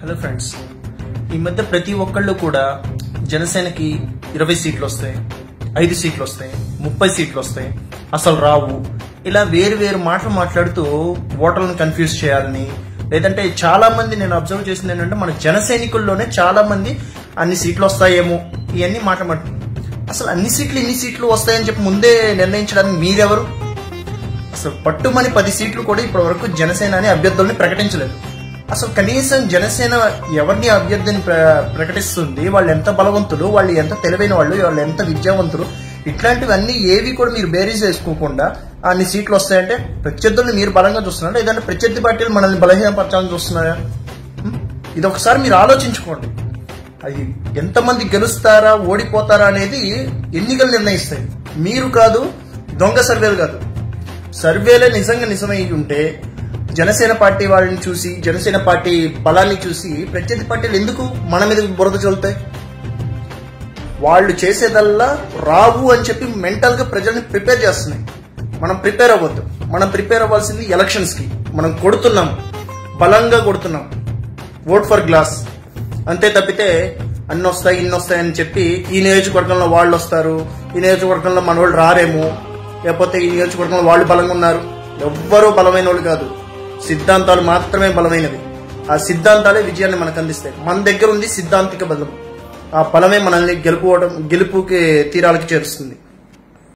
Hello friends, ఈ మధ్య ప్రతి ఒక్కళ్ళు కూడా జనసేనకి 20 సీట్లు వస్తాయి, 5 సీట్లు వస్తాయి, 30 సీట్లు వస్తాయి, అసలు రావు, ఇలా వేరు వేరు మాటలు మాట్లాడుతూ ఓటర్లను కన్ఫ్యూజ్ చేయాలని, లేదంటే చాలా మంది నేను అబ్జర్వ్ చేసింది ఏంటంటే మన జన సైనికుల్లోనే చాలా మంది అన్ని సీట్లు వస్తాయేమో ఇవన్నీ మాట్లాడుతున్నారు. అసలు అన్ని సీట్లు ఇన్ని సీట్లు వస్తాయని చెప్పి ముందే నిర్ణయించడానికి మీరెవరు? అసలు పట్టుమని 10 సీట్లు కూడా ఇప్పటి వరకు జనసేన అనే అభ్యర్థుల్ని ప్రకటించలేదు. అసలు కనీసం జనసేన ఎవరిని అభ్యర్థిని ప్రకటిస్తుంది, వాళ్ళు ఎంత బలవంతులు, వాళ్ళు ఎంత తెలివైన వాళ్ళు, వాళ్ళు ఎంత విద్యావంతులు, ఇట్లాంటివన్నీ ఏవి కూడా మీరు బేరీజ్ వేసుకోకుండా అన్ని సీట్లు వస్తాయంటే ప్రత్యర్థుల్ని మీరు బలంగా చూస్తున్నారా, లేదంటే ప్రత్యర్థి పార్టీలు మనల్ని బలహీనపరచాలని చూస్తున్నారా? ఇది ఒకసారి మీరు ఆలోచించుకోండి. అది ఎంతమంది గెలుస్తారా ఓడిపోతారా అనేది ఎన్నికలు నిర్ణయిస్తాయి, మీరు కాదు, దొంగ సర్వేలు కాదు. సర్వేలే నిజంగా నిజమై ఉంటే జనసేన పార్టీ వాళ్ళని చూసి, జనసేన పార్టీ బలాన్ని చూసి ప్రత్యర్థి పార్టీలు ఎందుకు మన మీద బురద చల్లుతాయి? వాళ్ళు చేసేదల్లా రావు అని చెప్పి మెంటల్ గా ప్రజల్ని ప్రిపేర్ చేస్తున్నాయి. మనం ప్రిపేర్ అవ్వద్దు. మనం ప్రిపేర్ అవ్వాల్సింది ఎలక్షన్స్ కి. మనం కొడుతున్నాం, బలంగా కొడుతున్నాం, ఓట్ ఫర్ గ్లాస్ అంతే తప్పితే అన్ని వస్తాయి ఇన్ని వస్తాయి అని చెప్పి ఈ నియోజకవర్గంలో వాళ్ళు వస్తారు, ఈ నియోజకవర్గంలో మన వాళ్ళు రారేమో, లేకపోతే ఈ నియోజకవర్గంలో వాళ్ళు బలంగా ఉన్నారు. ఎవ్వరూ బలమైన వాళ్ళు కాదు, సిద్ధాంతాలు మాత్రమే బలమైనవి. ఆ సిద్ధాంతాలే విజయాన్ని మనకు అందిస్తాయి. మన దగ్గర ఉంది సిద్ధాంతిక బలం. ఆ బలమే మనల్ని గెలుపుకి తీరాలకి చేరుస్తుంది.